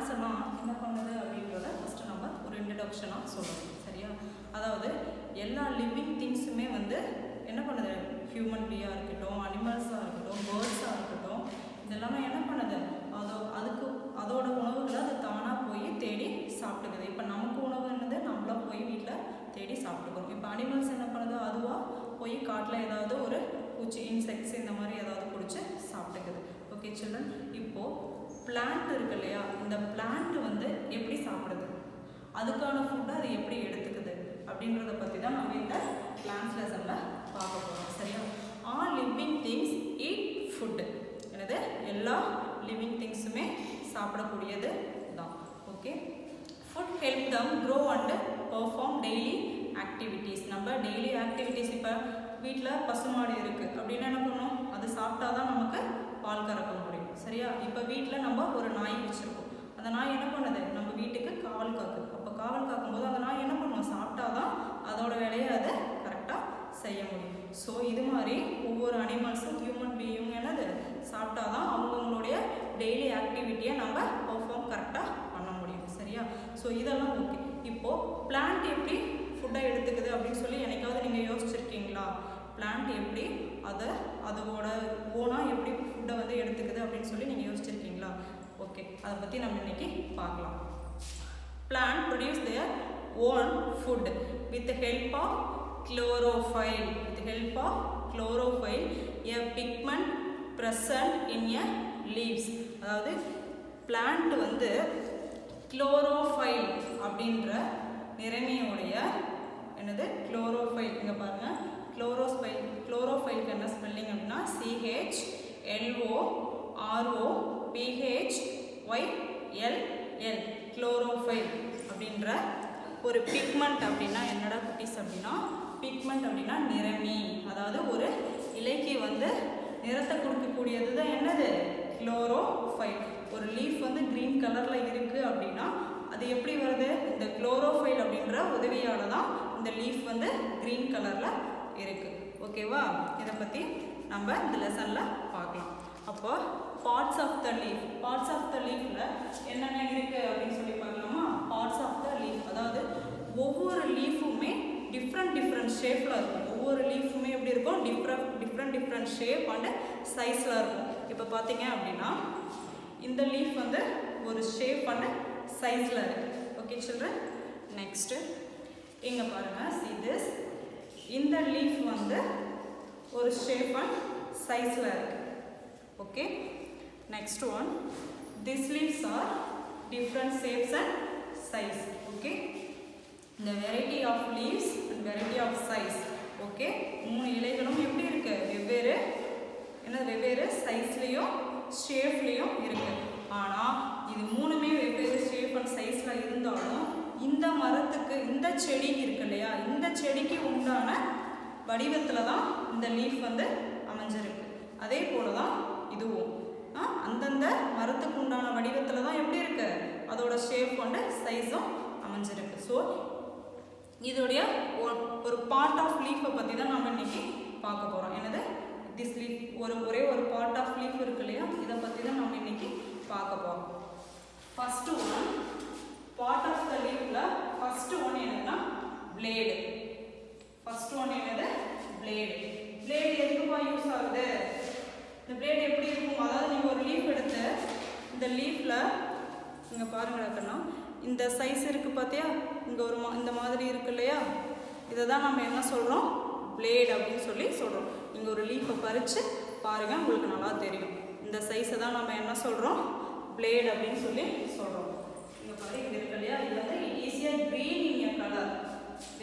Plants எல்லாம் என்ன பண்ணுது அப்படின்றத ஃபஸ்ட்டு நம்ம ஒரு இன்ட்ரடக்ஷனாக சொல்லணும். சரியா? அதாவது எல்லா லிவிங் திங்ஸுமே வந்து என்ன பண்ணுது, ஹியூமன் பீயாக இருக்கட்டும், அனிமல்ஸாக இருக்கட்டும், பேர்ட்ஸாக இருக்கட்டும், இதெல்லாமே என்ன பண்ணுது, அதோட உணவுகளை அது தானாக போய் தேடி சாப்பிட்டுக்குது. இப்போ நமக்கு உணவு என்னது, நம்மளாக போய் வீட்டில் தேடி சாப்பிட்டுக்கிறோம். இப்போ அனிமல்ஸ் என்ன பண்ணுது, அதுவாக போய் காட்டில் ஏதாவது ஒரு பூச்சி, இன்செக்ட்ஸ் இந்த மாதிரி ஏதாவது பிடிச்சி சாப்பிட்டுக்குது. ஓகே சில்ட்ரன், இப்போது பிளான்ட் இருக்கு இல்லையா, இந்த பிளான்ட் வந்து எப்படி சாப்பிடுது, அதுக்கான ஃபுட்டை அது எப்படி எடுத்துக்குது அப்படின்றத பற்றி தான் நம்ம இந்த பிளான்ட்ஸ் லெசனில் பார்க்க போகிறோம். சரியா? All living things eat food. என்னது, எல்லா லிவிங் திங்ஸுமே சாப்பிடக்கூடியது தான். Okay, food help them grow and perform daily activities. நம்ம டெய்லி ஆக்டிவிட்டீஸ், இப்போ வீட்டில் பசுமாடு இருக்குது அப்படின்னா என்ன பண்ணணும், அது சாப்பிட்டா தான் நமக்கு பால் கறக்க முடியும். சரியா? இப்போ வீட்டில் நம்ம ஒரு நாய் வச்சுருக்கோம், அந்த நாய் என்ன பண்ணுது, நம்ம வீட்டுக்கு காவல் காக்குது. அப்போ காவல் காக்கும்போது அந்த நாய் என்ன பண்ணுவோம், சாப்பிட்டா தான் அதோட வேலையை அதை கரெக்டாக செய்ய முடியும். ஸோ இது மாதிரி ஒவ்வொரு அனிமல்ஸும் ஹியூமன் பீயிங் என்னது சாப்பிட்டா தான் அவங்கவுங்களுடைய டெய்லி ஆக்டிவிட்டியை நம்ம பெர்ஃபார்ம் கரெக்டாக பண்ண முடியும். சரியா? ஸோ இதெல்லாம் ஓகே. இப்போது பிளான்ட் எப்படி ஃபுட்டை எடுத்துக்குது அப்படின்னு சொல்லி என்னைக்காவது நீங்கள் யோசிச்சிருக்கீங்களா? பிளான்ட் எப்படி அதோட ஓனாக எப்படி ஃபுட்டை வந்து எடுத்துக்குது அப்படின்னு சொல்லி நீங்கள் யோசிச்சிருக்கீங்களா? ஓகே, அதை பற்றி நம்ம இன்னைக்கு பார்க்கலாம். Plant produce their own food with the help of chlorophyll. With the help of chlorophyll, a pigment present in a leaves. அதாவது plant வந்து chlorophyll அப்படின்ற நிறமியுடைய என்னது chlorophyll. இங்கே பாருங்க, chlorophyll என்ன ஸ்பெல்லிங் அப்படின்னா CHLOROPHYLL, குளோரோஃபைல் அப்படின்ற ஒரு பிக்மெண்ட். அப்படின்னா என்னடா குட்டீஸ் அப்படின்னா, பிக்மெண்ட் அப்படின்னா நிறமி. அதாவது ஒரு இலைக்கு வந்து நிறத்தை கொடுக்கக்கூடியது தான் என்னது, குளோரோஃபைல். ஒரு லீஃப் வந்து க்ரீன் கலரில் இருக்குது அப்படின்னா அது எப்படி வருது, இந்த குளோரோஃபைல் அப்படின்ற உதவியால் தான் இந்த லீஃப் வந்து க்ரீன் கலரில் இருக்குது. ஓகேவா? இதை பற்றி நம்ம இந்த லெசனில் பார்க்கலாம். அப்போ பார்ட்ஸ் ஆஃப் த லீஃபில் என்னென்ன இருக்குது அப்படின்னு சொல்லி பார்க்கலாமா? பார்ட்ஸ் ஆஃப் த லீஃப், அதாவது ஒவ்வொரு லீஃபுமே டிஃப்ரெண்ட் ஷேப்பில் இருக்கும். ஒவ்வொரு லீஃபுமே எப்படி இருக்கும், டிஃப்ரெண்ட் ஷேப் அண்டு சைஸில் இருக்கும். இப்போ பார்த்தீங்க அப்படின்னா இந்த லீஃப் வந்து ஒரு ஷேப் அண்டு சைஸில் இருக்குது. ஓகே சில்ட்ரன், நெக்ஸ்ட்டு இங்கே பாருங்கள், see this, இந்த லீஃப் வந்து ஒரு ஷேப் அண்ட் சைஸில் இருக்குது. Okay, next one, these leaves are different shapes and size. Okay, the variety of leaves and variety of size. Okay, மூணு இலைகளும் எப்படி இருக்கு, வெவ்வேறு சைஸ்லையும் ஷேப்லையும் இருக்கு. ஆனால் இது மூணுமே வெவ்வேறு ஷேப் அண்ட் சைஸில் இருந்தாலும் இந்த மரத்துக்கு, இந்த செடி இருக்கு இல்லையா, இந்த செடிக்கு உண்டான வடிவத்தில் தான் இந்த லீஃப் வந்து அமைஞ்சிருக்கு. அதே போல தான் இதுவும் அந்தந்த மரத்துக்கு உண்டான வடிவத்தில் தான் எப்படி இருக்கு, அதோட ஷேப் அண்ட் சைஸும் அமைஞ்சிருக்கு. ஸோ இதோடைய ஒரு பார்ட் ஆஃப் லீஃபை பற்றி தான் நம்ம இன்னைக்கு பார்க்க போகிறோம். என்னது, திஸ் லீஃப், ஒரே ஒரு பார்ட் ஆஃப் லீஃப் இருக்கு இல்லையா, இதை பற்றி தான் நம்ம இன்னைக்கு பார்க்க போகிறோம். First one, part of the லீஃப்ல ஃபர்ஸ்ட் ஒன் என்னன்னா பிளேடு. ஃபர்ஸ்ட் ஒன் என்னது, பிளேடு. பிளேடு எதுக்குப்பா யூஸ் ஆகுது, இந்த பிளேடு எப்படி இருக்கும், அதாவது நீங்கள் ஒரு லீஃப் எடுத்து இந்த லீஃபில் இங்கே பாருங்கடாக்கண்ணா, இந்த சைஸ் இருக்குது பார்த்தியா, இங்கே இந்த மாதிரி இருக்கு இல்லையா, இதை தான் நம்ம என்ன சொல்கிறோம், பிளேட் அப்படின்னு சொல்லி சொல்கிறோம். நீங்கள் ஒரு லீஃபை பறித்து பாருங்கள், உங்களுக்கு நல்லா தெரியும். இந்த சைஸை தான் நம்ம என்ன சொல்கிறோம், பிளேட் அப்படின்னு சொல்லி சொல்கிறோம். இங்கே பாரு, இங்கே இருக்கு இல்லையா, இது வந்து it is a green in a colour.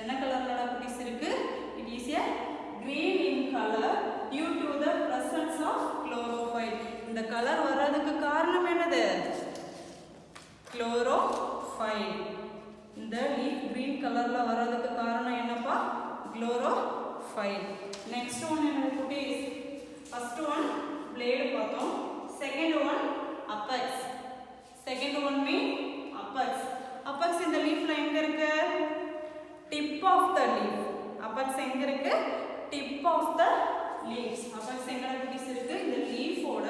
என்ன கலர்லடா குட்டீஸ் இருக்குது, it is a green in color due to the presence of chlorophyll. இந்த கலர் வர்றதுக்கு காரணம் என்னது, chlorophyll. இந்த லீஃப் green கலர்ல வர்றதுக்கு காரணம் என்னப்பா, chlorophyll. நெக்ஸ்ட் ஒன் என்ன குட்டீஸ், ஃபர்ஸ்ட் ஒன் blade பார்த்தோம், second one apex. Second one mean apex. apex இந்த லீஃப்ல எங்க இருக்கு, tip of the leaf. apex எங்க இருக்கு, tip of the leaves. apex எங்கட குட்டீஸ் இருக்கு, இந்த லீஃபோட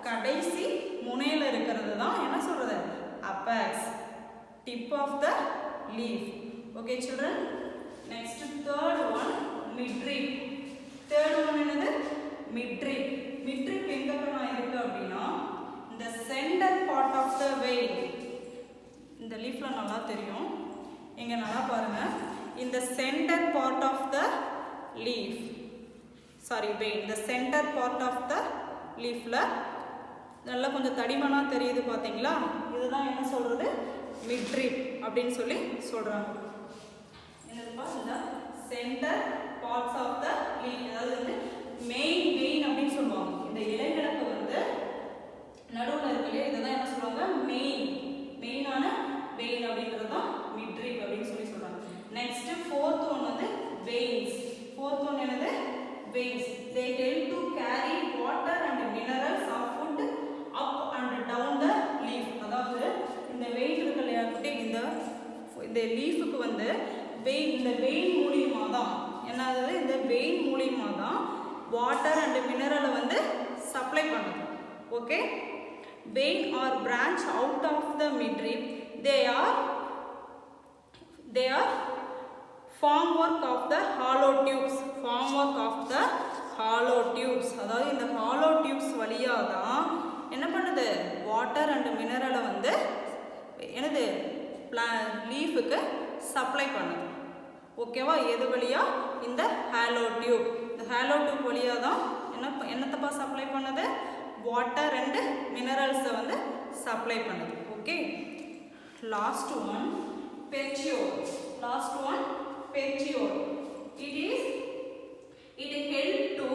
கடைசி முனையில இருக்கிறது தான் என்ன சொல்றது, apex. tip of the leaf. Okay children, next third one midrib. Third one என்னது midrib. Midrib எங்கக்கா இருக்கு அப்படின்னா the center part of the vein. இந்த லீஃப்ல நல்லா தெரியும், இங்க நல்லா பாருங்க. in the center part of the leaf, sorry vein, the center part of the leafல நல்லா கொஞ்சம் தடிமனா தெரியுது பாத்தீங்களா, இதுதான் என்ன சொல்றது midrib அப்படினு சொல்லி சொல்றாங்க. என்னதுப்பா இந்த center parts of the leaf, அதாவது வந்து main vein அப்படினு சொல்லுவாங்க. இந்த இலைகளுக்கு வந்து நடுவுல இருக்கலையே இதுதான் என்ன சொல்லுவாங்க மெயினான வெயின் அப்படின்றது தான் midrib அப்படின்னு சொல்லி சொல்றாங்க. நெக்ஸ்ட் ஃபோர்த் ஒன் வந்து veins. ஃபோர்த் ஒன் என்னது veins. they help to carry water and minerals of food up and down the leaf. அதாவது இந்த வெயின் இருக்குல்லையா குட்டி, இந்த லீஃபுக்கு வந்து இந்த வெயின் மூலியமா தான் என்னது, இந்த வெயின் மூலியமா தான் வாட்டர் அண்ட் மினரலை வந்து சப்ளை பண்ணுது. Okay, vein or branch out of the midrib, they are formwork of the hollow tubes. Formwork of the hollow tubes, அதாவது இந்த hollow tubes வழியா தான் என்ன பண்ணுது வாட்டர் அண்ட் மினரலை வந்து என்னது லீஃபுக்கு சப்ளை பண்ணுது. ஓகேவா, எது வழியா இந்த ஹாலோ டியூப். இந்த ஹாலோ டியூப் வழியா தான் என்னத்தப்பா சப்ளை பண்ணுது வாட்டர் அண்ட் மினரல்ஸை வந்து சப்ளை பண்ணுது. Okay, last one petiole. Last one petiole. it help to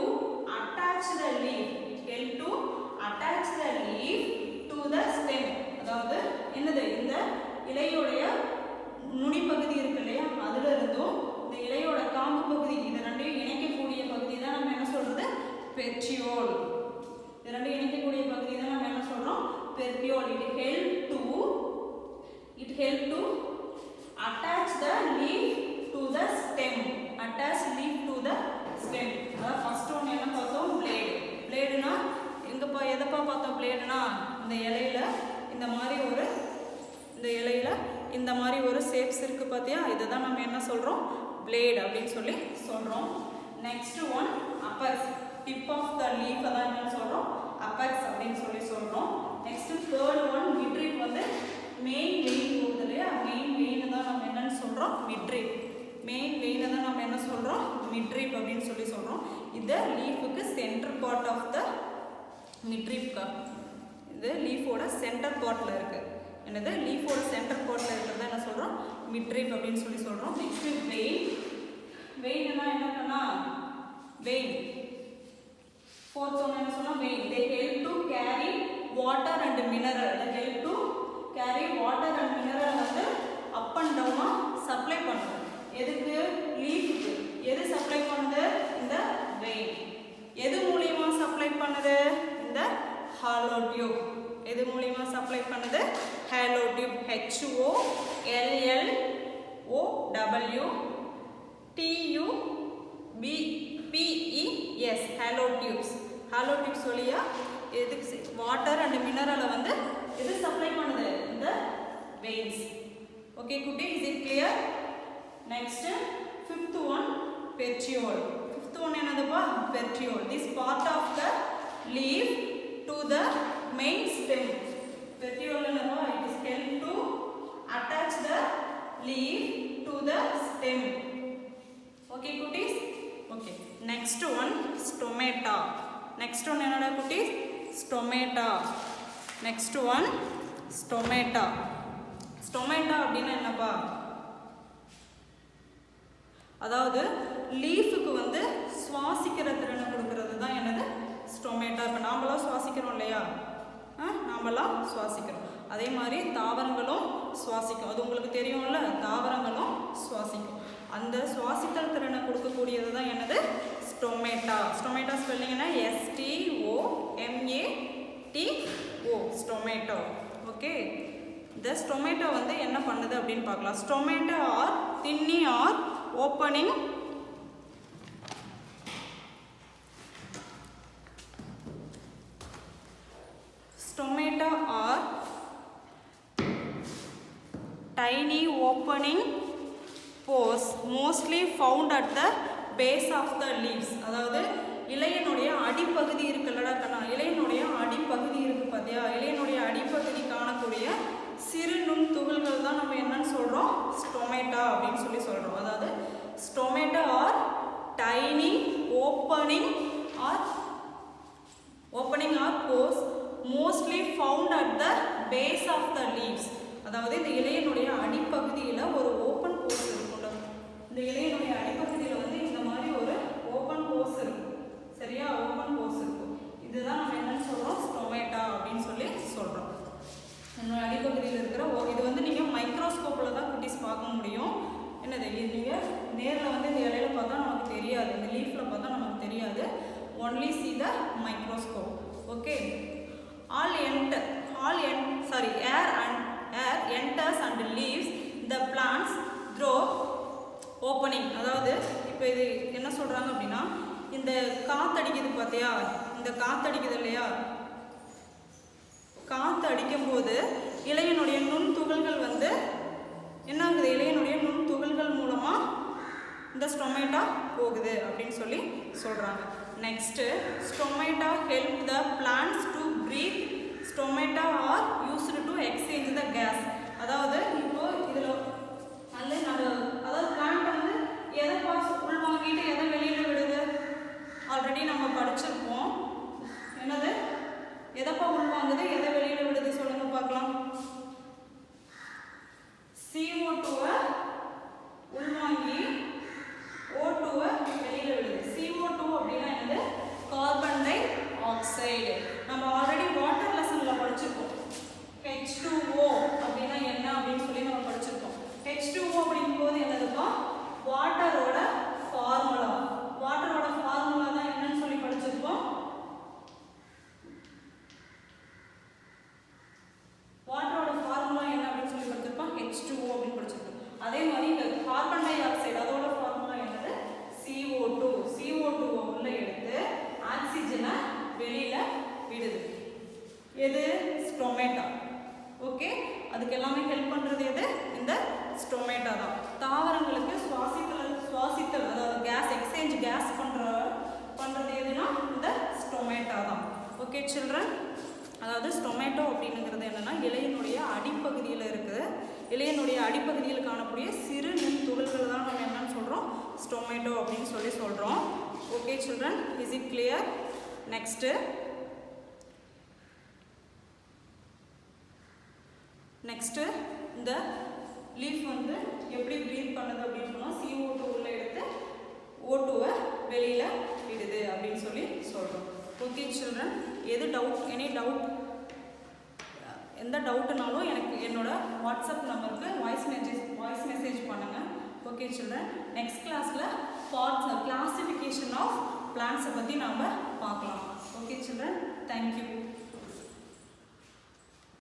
attach the leaf. it help to attach the leaf to the stem. அதாவது என்னது, இந்த இலையோடைய நுனி பகுதி இருக்கு இல்லையா, அதுல இருந்தும் இந்த இலையோட காம்பு பகுதி இது ரெண்டையும் இணைக்கக்கூடிய பகுதி தான் நம்ம என்ன சொல்றது petiole. இது ரெண்டையும் இணைக்கக்கூடிய பகுதி தான் நம்ம என்ன சொல்றோம் petiole. it help to attach the leaf to the stem. attach leaf to the stem. அதாவது ஃபர்ஸ்ட் ஒன் என்ன பார்த்தோம் blade. bladeனா எங்கப்பா எதப்பா பார்த்தோம் bladeனா இந்த இலையில இந்த மாதிரி ஒரு ஷேப்ஸ் இருக்கு பாத்தியா, இதுதான் நம்ம என்ன சொல்றோம் blade அப்படின்னு சொல்லி சொல்றோம். Next one apex. tip of the leaf அதான் என்ன சொல்றோம் apex அப்படின்னு சொல்லி சொல்றோம். நெக்ஸ்ட் தேர்ட் ஒன் midrib வந்து மெயின் வெயின் போகுது இல்லையா, மெயின் வெயின் தான் நம்ம என்னன்னு சொல்றோம் midrib. மெயின் வெயினை தான் நம்ம என்ன சொல்றோம் midrib அப்படின்னு சொல்லி சொல்றோம். இது லீஃபுக்கு centre part of the midrib. இது லீஃபோட சென்டர் பார்ட்ல இருக்கு. என்னது லீஃபோட சென்டர் பார்ட்ல இருக்கிறத என்ன சொல்றோம் midrib அப்படின்னு சொல்லி சொல்றோம். Next vein. வெயின்னா என்னன்னா வெயின். ஃபோர்த் ஒன் என்ன சொன்னா vein. they help to carry water and mineral. they help to carry water and mineral வந்து up and down சப்ளை பண்ணுது. எதுக்கு லீஃப்க்கு. எது சப்ளை பண்ணுது இந்த வெயின். எது மூலமா சப்ளை பண்ணுது இந்த ஹாலோ டியூப். எது மூலமா சப்ளை பண்ணுது hollow tube. HOLLOTUBPES hollow tubes. Hollow tubes வழியா எதுக்கு வாட்டர் அண்ட் மினரலை வந்து எது சப்ளை பண்ணுது இந்த வெயின்ஸ். ஓகே குட்டி, is it clear? Next fifth one petiole. Fifth one என்னதுப்பா petiole. this part of the leaf to the main stem. petiole என்னதுப்பா it is help to attach the leaf to the stem. okay குட்டீஸ். okay, next one stomata. next one என்னடா குட்டீஸ் stomata. next one stomata. stomata அப்படின்னா என்னப்பா, அதாவது லீஃபுக்கு வந்து சுவாசிக்கிற திறனை கொடுக்கறது தான் என்னது ஸ்டொமேட்டா. இப்போ நாமெல்லாம் சுவாசிக்கிறோம் இல்லையா, நாமெல்லாம் சுவாசிக்கிறோம். அதே மாதிரி தாவரங்களும் சுவாசிக்கும். அது உங்களுக்கு தெரியும்ல, தாவரங்களும் சுவாசிக்கும். அந்த சுவாசித்தல் திறனை கொடுக்கக்கூடியது தான் என்னது ஸ்டொமேட்டா. ஸ்டொமேட்டா ஸ்பெல்லிங் என்ன STOMATO ஸ்டொமேட்டோ. ஓகே, இந்த ஸ்டொமேட்டோ வந்து என்ன பண்ணுது அப்படின்னு பார்க்கலாம். Stomata are tiny or opening stomata are tiny opening pores mostly found at the base of the leaves. அதாவது இலையினுடைய அடிப்பகுதி இருக்குல்லடா கண்ணா, இலையினுடைய அடிப்பகுதி இருக்கு பார்த்தியா, இலையினுடைய அடிப்பகுதி காணக்கூடிய சிறு நுண் துகள்கள் தான் நம்ம என்னன்னு சொல்கிறோம், ஸ்டொமேட்டா அப்படின்னு சொல்லி சொல்கிறோம். அதாவது stomata are tiny opening are pores mostly found at the base of the leaves. அதாவது இந்த இலையினுடைய அடிப்பகுதியில் ஒரு ஓப்பன் போர்ஸ் இருக்கும்ல, இந்த இலையினுடைய அடிப்பகுதியில் வந்து இந்த மாதிரி ஒரு ஓப்பன் போர்ஸ் இருக்கும். சரியா, ஓப்பன் போர்ஸ் இருக்கும். இதுதான் நம்ம என்னன்னு சொல்கிறோம், ஸ்டொமேட்டா அப்படின்னு சொல்லி சொல்கிறோம். என்னோட அடிப்பகுதியில் இருக்கிற இது வந்து நீங்கள் மைக்ரோஸ்கோப்பில் தான் குட்டிஸ் பார்க்க முடியும். என்னது, நீங்கள் நேரில் வந்து இந்த இலையில பார்த்தா நமக்கு தெரியாது, இந்த லீஃபில் பார்த்தா நமக்கு தெரியாது. only see the microscope. Okay, air enters and leaves the plants through opening. அதாவது இப்போ இது என்ன சொல்கிறாங்க அப்படின்னா, இந்த காற்றடிக்குது பார்த்தியா, இந்த காற்றடிக்குது இல்லையா, காற்று அடிக்கும்போது இலையினுடைய நுண் துகள்கள் வந்து என்ன ஆகுது, இலையினுடைய நுண் துகள்கள் மூலமாக இந்த ஸ்டொமேட்டா போகுது அப்படின்னு சொல்லி சொல்கிறாங்க. Next, stomata help the plants to breathe. Stomata are used to exchange the gas. அதாவது இப்போ இதில் வந்து அதாவது பிளான்ட் வந்து எதை உள்வாங்கிட்டு எதை வெளியில் விடுது, ஆல்ரெடி நம்ம படிச்சிருப்போம். என்னது, எதைப்பா உள்வாங்குது எதை வெளியில் விடுது சொல்லுங்க பார்க்கலாம். CO2-வை உள்வாங்கி O2-வை வெளியில் விடுது. CO2 அப்படின்னா என்னது, கார்பன் டை ஆக்சைடு. நம்ம ஆல்ரெடி வாட்டர் லெசனில் படிச்சிருக்கோம். H2O அப்படின்னா என்ன அப்படின்னு சொல்லி நம்ம படிச்சிருக்கோம். H2O அப்படிங்கும்போது என்னதுப்பா, வாட்டரோட ஃபார்முலா. வாட்டரோட ஃபார்முலா தான் என்னன்னு சொல்லி படிச்சிருக்கோம். வாட்டரோட ஃபார்முலா என்ன அப்படின்னு சொல்லி படிச்சிருப்போம், H2O அப்படின்னு படிச்சிருக்கோம். அதே மாதிரி இந்த கார்பன் டை ஆக்சைடு அதோட ஃபார்முலா என்னது, CO2. CO2-வை உள்ள எடுத்து ஆக்சிஜனை வெளியில விடுது. எது, ஸ்டொமேட்டா. ஓகே, அதுக்கு எல்லாமே ஹெல்ப் பண்ணுறது எது, இந்த ஸ்டொமேட்டா தான். தாவரங்களுக்கு சுவாசித்தல் அதாவது கேஸ் எக்ஸ்சேஞ்ச் கேஸ் பண்ணுறது எதுனா இந்த ஸ்டொமேட்டா தான். ஓகே சில்ட்ரன், அதாவது ஸ்டொமேட்டோ அப்படிங்கிறது என்னென்னா இலையினுடைய அடிப்பகுதியில் இருக்குது. இலையினுடைய அடிப்பகுதியில் காணக்கூடிய சிறு நுண் துகள்கள் தான் நம்ம என்னன்னு சொல்கிறோம், ஸ்டொமேட்டோ அப்படின்னு சொல்லி சொல்கிறோம். Okay children, is it clear? Next இந்த லீஃப் வந்து எப்படி ப்ரீத் பண்ணுது அப்படின்னு சொன்னால் CO2 உள்ள எடுத்து O2-வை வெளியில் விடுது அப்படின்னு சொல்லி சொல்கிறோம். ஓகே சில்ட்ரன், எது டவுட், எனி டவுட், எந்த டவுட்டுனாலும் எனக்கு என்னோட வாட்ஸ்அப் நம்பருக்கு வாய்ஸ் மெசேஜ் பண்ணுங்கள். ஓகே சில்ட்ரன், நெக்ஸ்ட் கிளாஸில் கிளாசிஃபிகேஷன் ஆஃப் பிளான்ட்ஸை பற்றி நாம் பார்க்கலாம். Okay children, thank you.